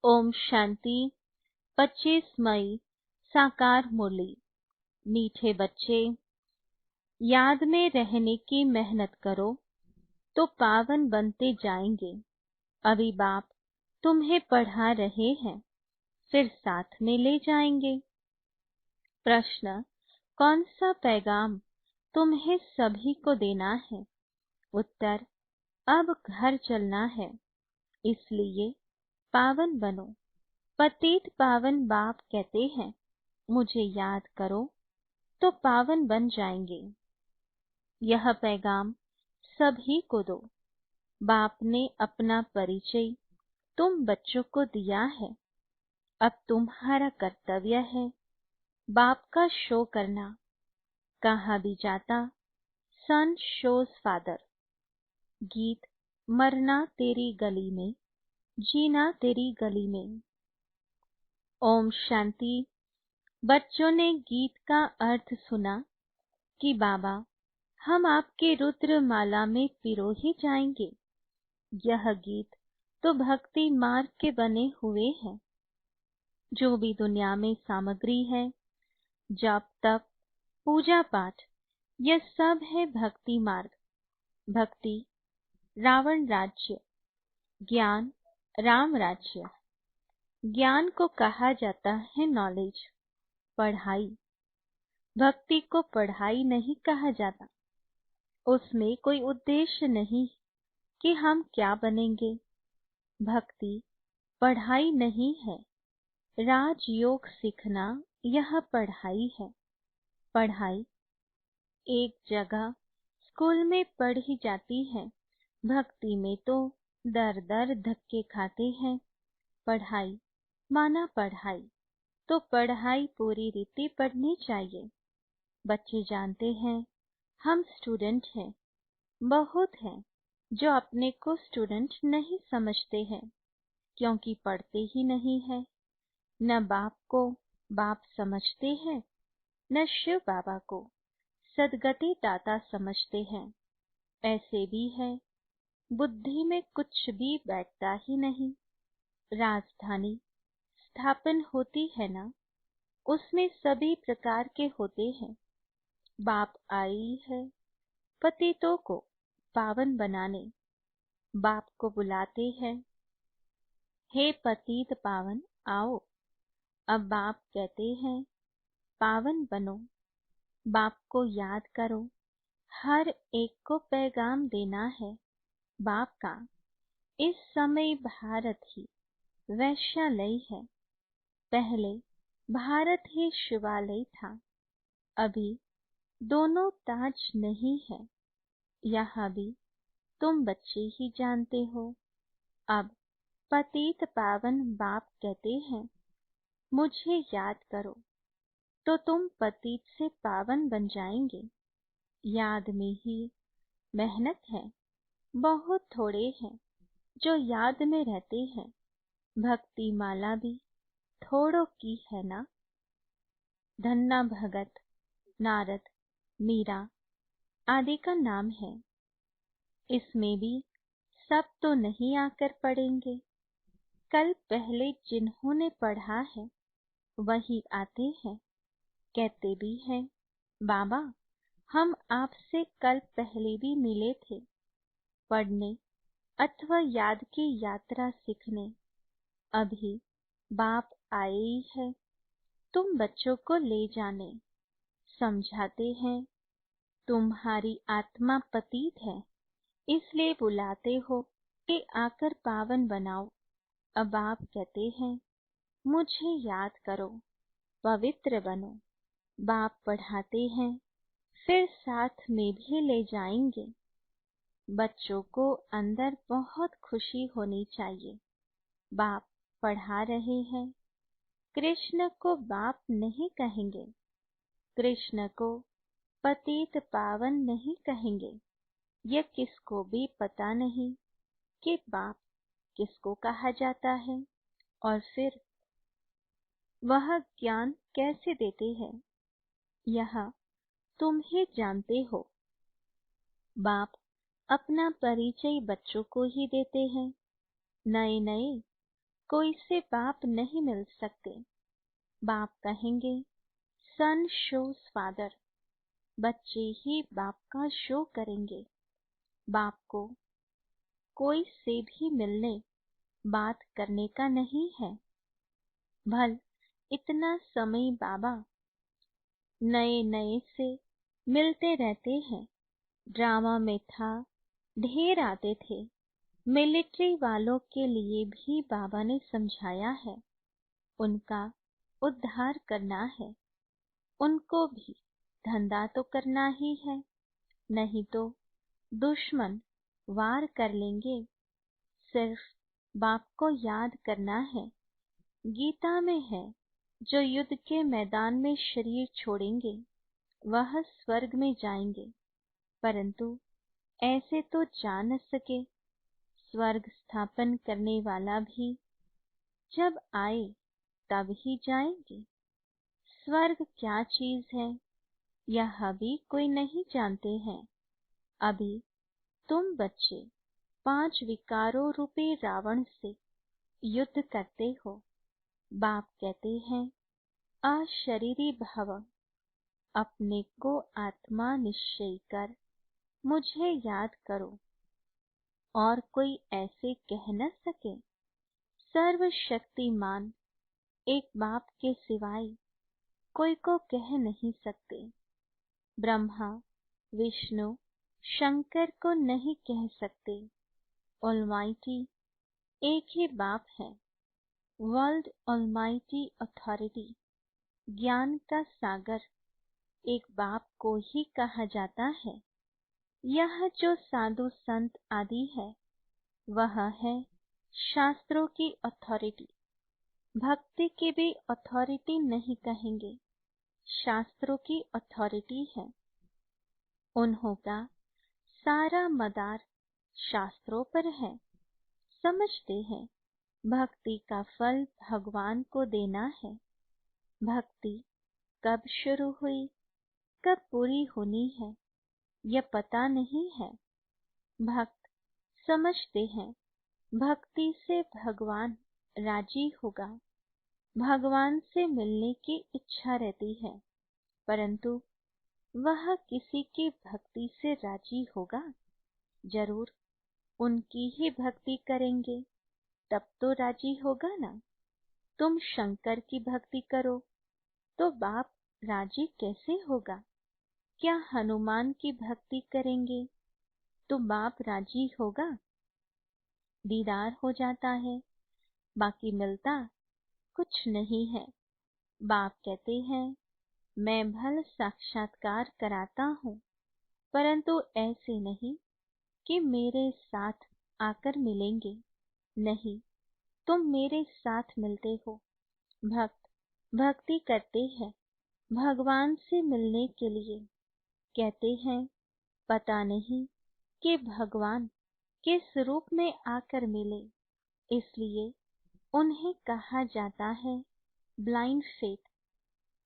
ओम शांति। 25 मई साकार मुरली। मीठे बच्चे, याद में रहने की मेहनत करो तो पावन बनते जाएंगे। अभी बाप तुम्हें पढ़ा रहे हैं, फिर साथ में ले जाएंगे। प्रश्न, कौन सा पैगाम तुम्हें सभी को देना है? उत्तर, अब घर चलना है, इसलिए पावन बनो। पतित पावन बाप कहते हैं, मुझे याद करो तो पावन बन जाएंगे। यह पैगाम सभी को दो। बाप ने अपना परिचय तुम बच्चों को दिया है। अब तुम्हारा कर्तव्य है बाप का शो करना। कहाँ भी जाता सन शोज फादर। गीत, मरना तेरी गली में, जीना तेरी गली में। ओम शांति। बच्चों ने गीत का अर्थ सुना कि बाबा हम आपके रुद्र माला में पिरो ही जाएंगे। यह गीत तो भक्ति मार्ग के बने हुए हैं। जो भी दुनिया में सामग्री है, जप तप पूजा पाठ, यह सब है भक्ति मार्ग। भक्ति रावण राज्य, ज्ञान राम राज्य। ज्ञान को कहा जाता है नॉलेज, पढ़ाई। भक्ति को पढ़ाई नहीं कहा जाता। उसमें कोई उद्देश्य नहीं कि हम क्या बनेंगे। भक्ति पढ़ाई नहीं है। राजयोग सीखना यह पढ़ाई है। पढ़ाई एक जगह स्कूल में पढ़ी जाती है। भक्ति में तो दर दर धक्के खाते हैं। पढ़ाई माना पढ़ाई, तो पढ़ाई पूरी रीति पढ़नी चाहिए। बच्चे जानते हैं हम स्टूडेंट हैं। बहुत हैं जो अपने को स्टूडेंट नहीं समझते हैं, क्योंकि पढ़ते ही नहीं है। न बाप को बाप समझते हैं, न शिव बाबा को सदगति दाता समझते हैं। ऐसे भी है बुद्धि में कुछ भी बैठता ही नहीं। राजधानी स्थापन होती है ना, उसमें सभी प्रकार के होते हैं। बाप आई है पतितों को पावन बनाने। बाप को बुलाते हैं, हे पतित पावन आओ। अब बाप कहते हैं पावन बनो। बाप को याद करो। हर एक को पैगाम देना है बाप का। इस समय भारत ही वैश्यालय है। पहले भारत ही शिवालय था। अभी दोनों ताज नहीं है। यहाँ भी तुम बच्चे ही जानते हो। अब पतित पावन बाप कहते हैं, मुझे याद करो तो तुम पतित से पावन बन जाएंगे। याद में ही मेहनत है। बहुत थोड़े हैं जो याद में रहते हैं। भक्ति माला भी थोड़ों की है ना। धन्ना भगत, नारद, मीरा आदि का नाम है। इसमें भी सब तो नहीं आकर पढ़ेंगे। कल पहले जिन्होंने पढ़ा है वही आते हैं। कहते भी हैं, बाबा हम आपसे कल पहले भी मिले थे, पढ़ने अथवा याद की यात्रा सीखने। अभी बाप आए ही है तुम बच्चों को ले जाने। समझाते हैं तुम्हारी आत्मा पतित है, इसलिए बुलाते हो कि आकर पावन बनाओ। अब आप कहते हैं मुझे याद करो, पवित्र बनो। बाप पढ़ाते हैं, फिर साथ में भी ले जाएंगे। बच्चों को अंदर बहुत खुशी होनी चाहिए। बाप पढ़ा रहे हैं। कृष्ण को बाप नहीं कहेंगे, कृष्ण को पतित पावन नहीं कहेंगे। यह किसको भी पता नहीं कि बाप किसको कहा जाता है और फिर वह ज्ञान कैसे देते हैं, यह तुम ही जानते हो। बाप अपना परिचय बच्चों को ही देते हैं। नए नए कोई से बाप नहीं मिल सकते। बाप कहेंगे सन शोज फादर, बच्चे ही बाप का शो करेंगे। बाप को कोई से भी मिलने बात करने का नहीं है। भल इतना समय बाबा नए नए से मिलते रहते हैं। ड्रामा में था, ढेर आते थे। मिलिट्री वालों के लिए भी बाबा ने समझाया है, उनका उद्धार करना है। उनको भी धंधा तो करना ही है, नहीं तो दुश्मन वार कर लेंगे। सिर्फ बाप को याद करना है। गीता में है, जो युद्ध के मैदान में शरीर छोड़ेंगे वह स्वर्ग में जाएंगे, परंतु ऐसे तो जा न सके। स्वर्ग स्थापन करने वाला भी जब आए तब ही जाएंगे। स्वर्ग क्या चीज है यह भी कोई नहीं जानते हैं। अभी तुम बच्चे 5 विकारों रूपी रावण से युद्ध करते हो। बाप कहते हैं अशरीरी भव, अपने को आत्मा निश्चय कर मुझे याद करो। और कोई ऐसे कह न सके। सर्वशक्तिमान एक बाप के सिवाय कोई को कह नहीं सकते। ब्रह्मा विष्णु शंकर को नहीं कह सकते। ऑलमाइटी एक ही बाप है। वर्ल्ड ऑलमाइटी अथॉरिटी, ज्ञान का सागर, एक बाप को ही कहा जाता है। यह जो साधु संत आदि है वह है शास्त्रों की अथॉरिटी। भक्ति की भी अथॉरिटी नहीं कहेंगे, शास्त्रों की अथॉरिटी है। उन्हों का सारा मदार शास्त्रों पर है। समझते हैं भक्ति का फल भगवान को देना है। भक्ति कब शुरू हुई, कब पूरी होनी है, यह पता नहीं है। भक्त समझते हैं भक्ति से भगवान राजी होगा। भगवान से मिलने की इच्छा रहती है, परंतु वह किसी की भक्ति से राजी होगा? जरूर उनकी ही भक्ति करेंगे तब तो राजी होगा ना। तुम शंकर की भक्ति करो तो बाप राजी कैसे होगा? क्या हनुमान की भक्ति करेंगे तो बाप राजी होगा? दीदार हो जाता है, बाकी मिलता कुछ नहीं है। बाप कहते हैं मैं भल साक्षात्कार कराता हूँ, परंतु ऐसे नहीं कि मेरे साथ आकर मिलेंगे। नहीं, तुम मेरे साथ मिलते हो। भक्त भक्ति करते हैं भगवान से मिलने के लिए। कहते हैं पता नहीं कि भगवान किस रूप में आकर मिले, इसलिए उन्हें कहा जाता है ब्लाइंड फेथ।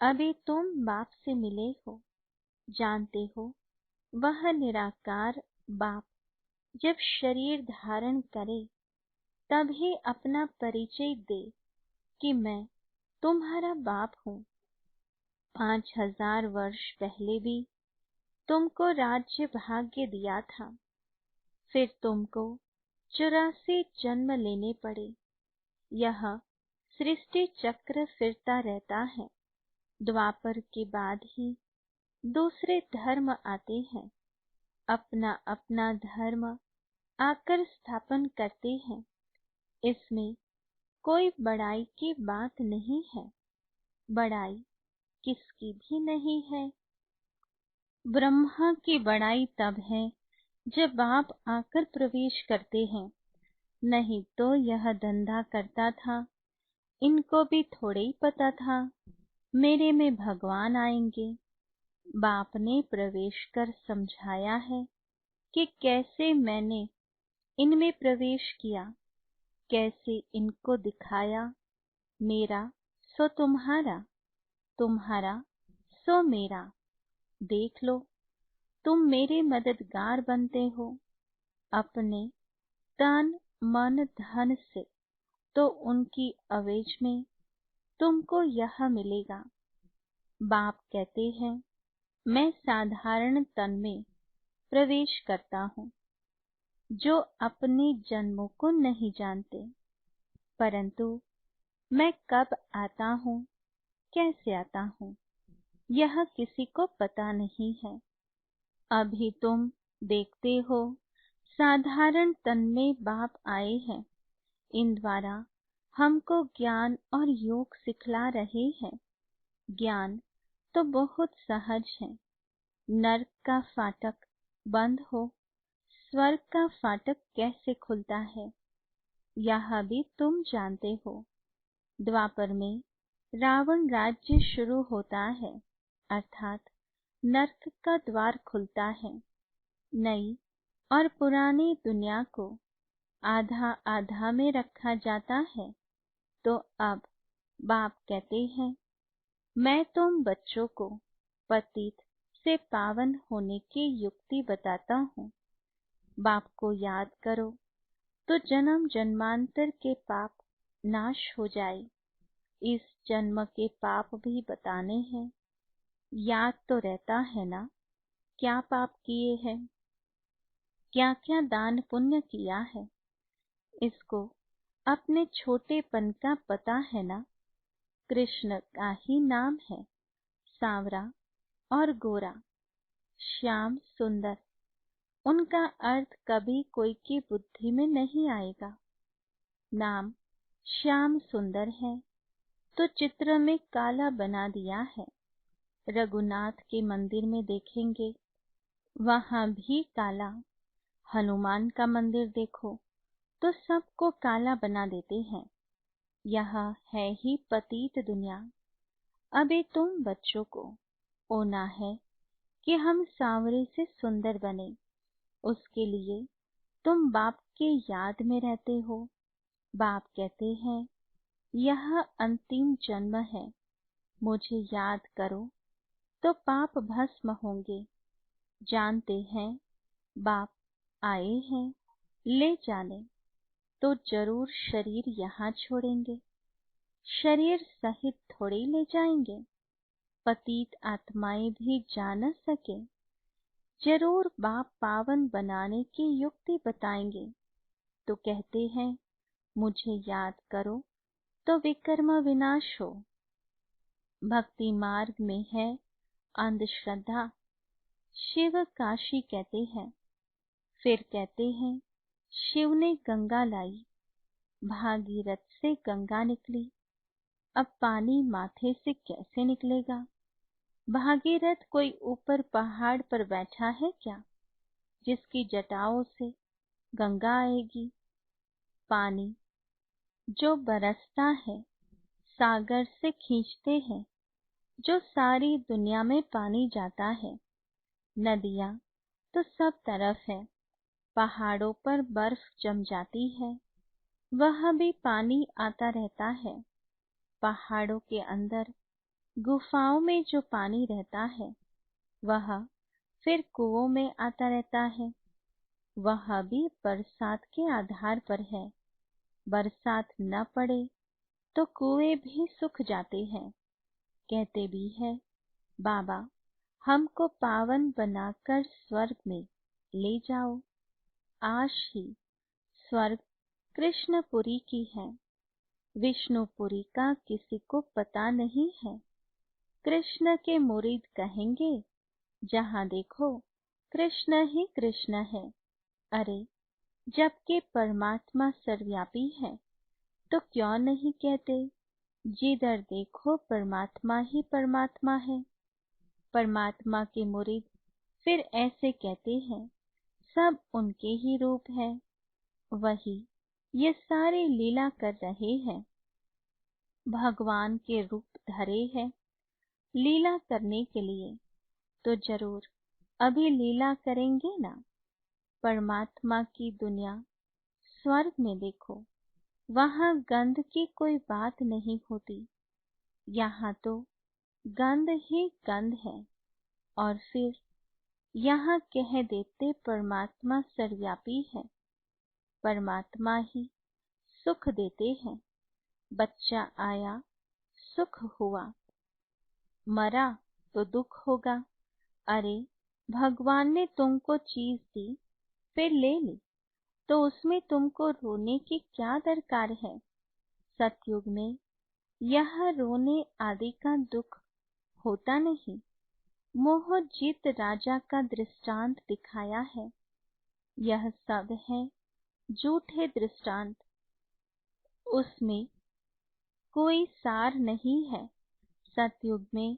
अभी तुम बाप से मिले हो, जानते हो वह निराकार बाप जब शरीर धारण करे तभी अपना परिचय दे कि मैं तुम्हारा बाप हूँ। 5000 वर्ष पहले भी तुमको राज्य भाग्य दिया था, फिर तुमको 84 जन्म लेने पड़े। यह सृष्टि चक्र फिरता रहता है। द्वापर के बाद ही दूसरे धर्म आते हैं, अपना अपना धर्म आकर स्थापन करते हैं। इसमें कोई बड़ाई की बात नहीं है, बड़ाई किसकी भी नहीं है। ब्रह्मा की बड़ाई तब है जब बाप आकर प्रवेश करते हैं, नहीं तो यह धंधा करता था। इनको भी थोड़े ही पता था मेरे में भगवान आएंगे। बाप ने प्रवेश कर समझाया है कि कैसे मैंने इनमें प्रवेश किया, कैसे इनको दिखाया। मेरा सो तुम्हारा, तुम्हारा सो मेरा। देख लो, तुम मेरे मददगार बनते हो। अपने तन मन धन से तो उनकी अवेज में तुमको यह मिलेगा। बाप कहते हैं, मैं साधारण तन में प्रवेश करता हूँ, जो अपने जन्मों को नहीं जानते, परंतु मैं कब आता हूँ, कैसे आता हूँ, यह किसी को पता नहीं है। अभी तुम देखते हो, साधारण तन में बाप आए हैं। इन द्वारा हमको ज्ञान और योग सिखला रहे हैं। ज्ञान तो बहुत सहज है। नरक का फाटक बंद हो, स्वर्ग का फाटक कैसे खुलता है, यह भी तुम जानते हो। द्वापर में रावण राज्य शुरू होता है, अर्थात नरक का द्वार खुलता है। नई और पुरानी दुनिया को आधा आधा में रखा जाता है। तो अब बाप कहते हैं, मैं तुम बच्चों को पतित से पावन होने की युक्ति बताता हूँ। बाप को याद करो तो जन्म जन्मांतर के पाप नाश हो जाए। इस जन्म के पाप भी बताने हैं। याद तो रहता है ना, क्या पाप किए हैं, क्या क्या दान पुण्य किया है। इसको अपने छोटेपन का पता है ना। कृष्ण का ही नाम है सांवरा और गोरा, श्याम सुंदर। उनका अर्थ कभी कोई की बुद्धि में नहीं आएगा। नाम श्याम सुंदर है तो चित्र में काला बना दिया है। रघुनाथ के मंदिर में देखेंगे, वहां भी काला। हनुमान का मंदिर देखो तो सबको काला बना देते हैं। यह है ही पतित दुनिया। अबे तुम बच्चों को होना है कि हम सांवरे से सुंदर बने। उसके लिए तुम बाप के याद में रहते हो। बाप कहते हैं, यह अंतिम जन्म है, मुझे याद करो तो पाप भस्म होंगे। जानते हैं बाप आए हैं ले जाने, तो जरूर शरीर यहाँ छोड़ेंगे। शरीर सहित थोड़ी ले जाएंगे। पतित आत्माएं भी जा न सके, जरूर बाप पावन बनाने की युक्ति बताएंगे। तो कहते हैं, मुझे याद करो तो विकर्म विनाश हो। भक्ति मार्ग में है अंधश्रद्धा, शिव काशी कहते हैं। फिर कहते हैं, शिव ने गंगा लाई, भागीरथ से गंगा निकली। अब पानी माथे से कैसे निकलेगा। भागीरथ कोई ऊपर पहाड़ पर बैठा है क्या, जिसकी जटाओं से गंगा आएगी। पानी जो बरसता है, सागर से खींचते हैं, जो सारी दुनिया में पानी जाता है। नदियाँ तो सब तरफ है, पहाड़ों पर बर्फ जम जाती है, वह भी पानी आता रहता है। पहाड़ों के अंदर गुफाओं में जो पानी रहता है, वह फिर कुओं में आता रहता है। वह भी बरसात के आधार पर है। बरसात न पड़े तो कुएं भी सूख जाते हैं। कहते भी है, बाबा हमको पावन बनाकर स्वर्ग में ले जाओ। आज ही स्वर्ग कृष्णपुरी की है, विष्णुपुरी का किसी को पता नहीं है। कृष्ण के मुरीद कहेंगे, जहाँ देखो कृष्ण ही कृष्ण है। अरे जबकि परमात्मा सर्वव्यापी है, तो क्यों नहीं कहते, जिधर देखो परमात्मा ही परमात्मा है। परमात्मा के मुरीद फिर ऐसे कहते हैं, सब उनके ही रूप है। वही ये सारे लीला कर रहे हैं, भगवान के रूप धरे हैं लीला करने के लिए। तो जरूर अभी लीला करेंगे ना। परमात्मा की दुनिया स्वर्ग में देखो, वहाँ गंध की कोई बात नहीं होती। यहाँ तो गंध ही गंध है। और फिर यहाँ कह देते परमात्मा सर्वव्यापी है। परमात्मा ही सुख देते हैं। बच्चा आया, सुख हुआ, मरा तो दुख होगा। अरे भगवान ने तुमको चीज दी, फिर ले ली, तो उसमें तुमको रोने की क्या दरकार है। सतयुग में यह रोने आदि का दुख होता नहीं। मोहजीत राजा का दृष्टांत दिखाया है। यह सब है झूठे दृष्टांत, उसमें कोई सार नहीं है। सतयुग में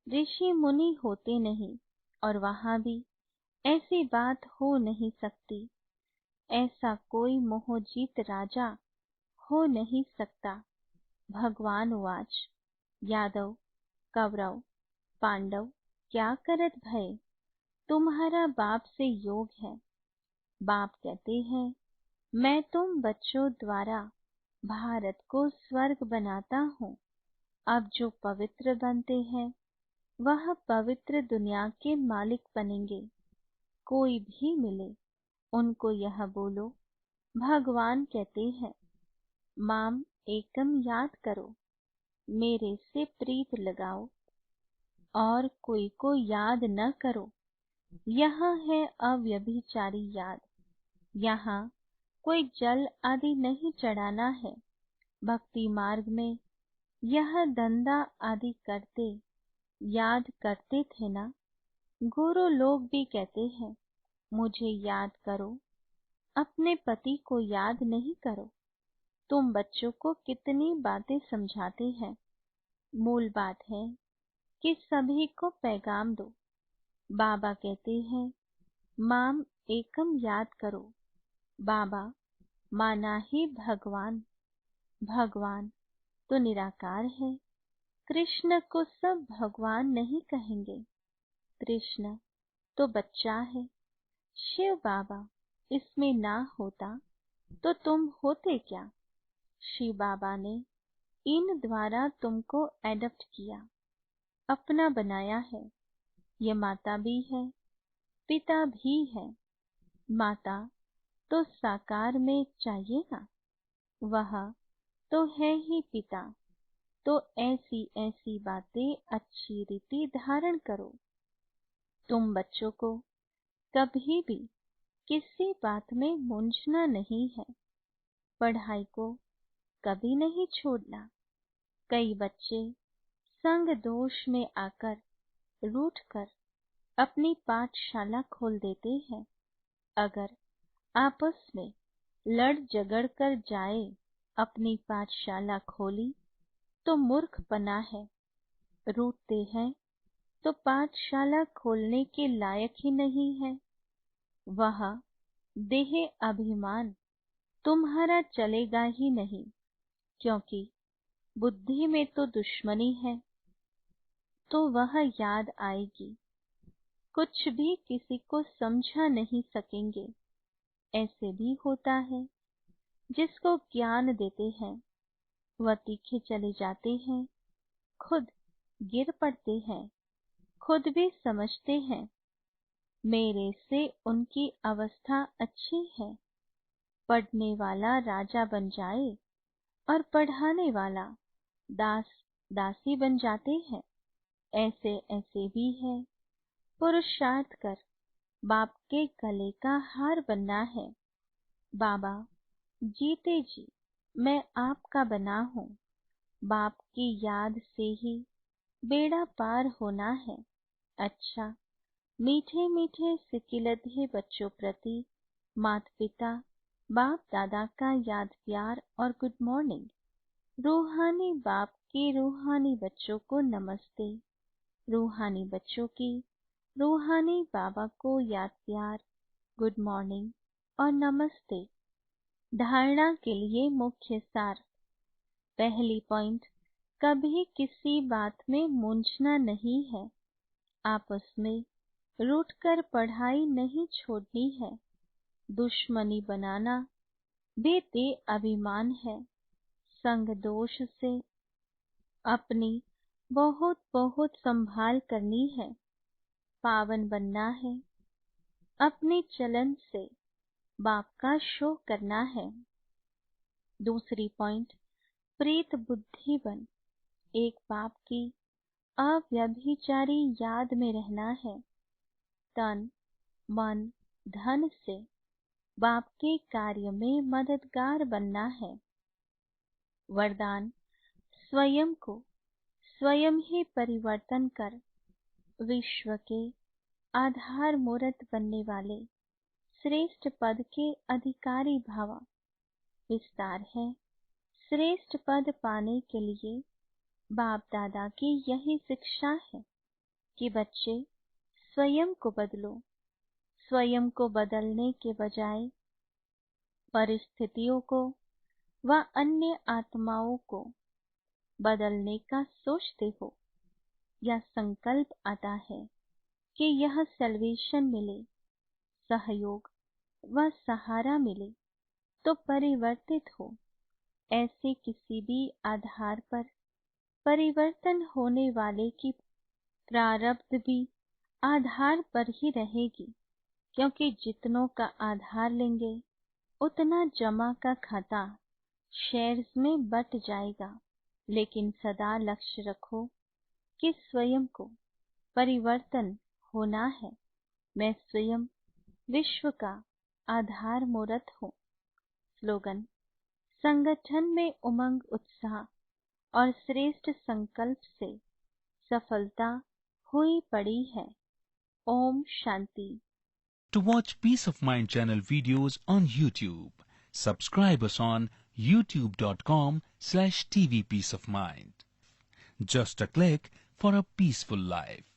ऋषि मुनि होते नहीं, और वहां भी ऐसी बात हो नहीं सकती। ऐसा कोई मोहजीत राजा हो नहीं सकता। भगवान उवाच, यादव कौरव पांडव क्या करत भय, तुम्हारा बाप से योग है। बाप कहते हैं, मैं तुम बच्चों द्वारा भारत को स्वर्ग बनाता हूँ। अब जो पवित्र बनते हैं वह पवित्र दुनिया के मालिक बनेंगे। कोई भी मिले उनको यह बोलो, भगवान कहते हैं, माम एकम याद करो, मेरे से प्रीत लगाओ, और कोई को याद न करो। यहाँ है अव्यभिचारी याद। यहाँ कोई जल आदि नहीं चढ़ाना है। भक्ति मार्ग में यह धंधा आदि करते याद करते थे ना। गुरु लोग भी कहते हैं, मुझे याद करो, अपने पति को याद नहीं करो। तुम बच्चों को कितनी बातें समझाते हैं। मूल बात है कि सभी को पैगाम दो। बाबा कहते हैं, माम एकम याद करो। बाबा माना ही भगवान। भगवान तो निराकार है। कृष्ण को सब भगवान नहीं कहेंगे। कृष्ण तो बच्चा है। शिव बाबा इसमें ना होता तो तुम होते क्या। शिव बाबा ने इन द्वारा तुमको एडप्ट किया, अपना बनाया है। ये माता भी है, पिता भी है। माता तो साकार में चाहिए ना, वह तो है ही पिता। तो ऐसी ऐसी बातें अच्छी रीति धारण करो। तुम बच्चों को कभी भी किसी बात में मूंझना नहीं है। पढ़ाई को कभी नहीं छोड़ना। कई बच्चे संग दोष में आकर रूठकर अपनी पाठशाला खोल देते हैं। अगर आपस में लड़ झगड़ कर जाए अपनी पाठशाला खोली तो मूर्खपना है। रूठते हैं तो पाठशाला खोलने के लायक ही नहीं है। वह देह अभिमान तुम्हारा चलेगा ही नहीं, क्योंकि बुद्धि में तो दुश्मनी है। तो वह याद आएगी। कुछ भी किसी को समझा नहीं सकेंगे। ऐसे भी होता है जिसको ज्ञान देते हैं वह तीखे चले जाते हैं, खुद गिर पड़ते हैं, खुद भी समझते हैं मेरे से उनकी अवस्था अच्छी है। पढ़ने वाला राजा बन जाए और पढ़ाने वाला दास दासी बन जाते हैं। ऐसे ऐसे भी है। पुरुषार्थ कर बाप के गले का हार बनना है। बाबा जीते जी मैं आपका बना हूँ। बाप की याद से ही बेड़ा पार होना है। अच्छा, मीठे मीठे सिकिलधे बच्चों प्रति माता पिता बाप दादा का याद प्यार और गुड मॉर्निंग। रूहानी बाप के रूहानी बच्चों को नमस्ते। रूहानी बच्चों की रूहानी बाबा को याद प्यार, गुड मॉर्निंग और नमस्ते। धारणा के लिए मुख्य सार। पहली पॉइंट, कभी किसी बात में मूंझना नहीं है। आपस में रूठकर पढ़ाई नहीं छोड़नी है। दुश्मनी बनाना बेते अभिमान है। संग दोष से अपनी बहुत बहुत संभाल करनी है। पावन बनना है। अपने चलन से बाप का शो करना है। दूसरी पॉइंट, प्रीत बुद्धि बन। एक बाप की अव्यभिचारी याद में रहना है। तन मन धन से बाप के कार्य में मददगार बनना है। वरदान, स्वयं को स्वयं ही परिवर्तन कर विश्व के आधार मूर्त बनने वाले श्रेष्ठ पद के अधिकारी भव। विस्तार है, श्रेष्ठ पद पाने के लिए बाप दादा की यही शिक्षा है कि बच्चे स्वयं को बदलो। स्वयं को बदलने के बजाय परिस्थितियों को व अन्य आत्माओं को बदलने का सोचते हो। यह संकल्प आता है कि यह सल्वेशन मिले, सहयोग व सहारा मिले तो परिवर्तित हो। ऐसे किसी भी आधार पर परिवर्तन होने वाले की प्रारब्ध भी आधार पर ही रहेगी, क्योंकि जितनों का आधार लेंगे उतना जमा का खाता शेयर्स में बट जाएगा। लेकिन सदा लक्ष्य रखो कि स्वयं को परिवर्तन होना है। मैं स्वयं विश्व का आधार मूर्त हूँ। स्लोगन, संगठन में उमंग उत्साह और श्रेष्ठ संकल्प से सफलता हुई पड़ी है। Om Shanti. To watch Peace of Mind channel videos on YouTube, subscribe us on youtube.com/tvpeaceofmind. Just a click for a peaceful life.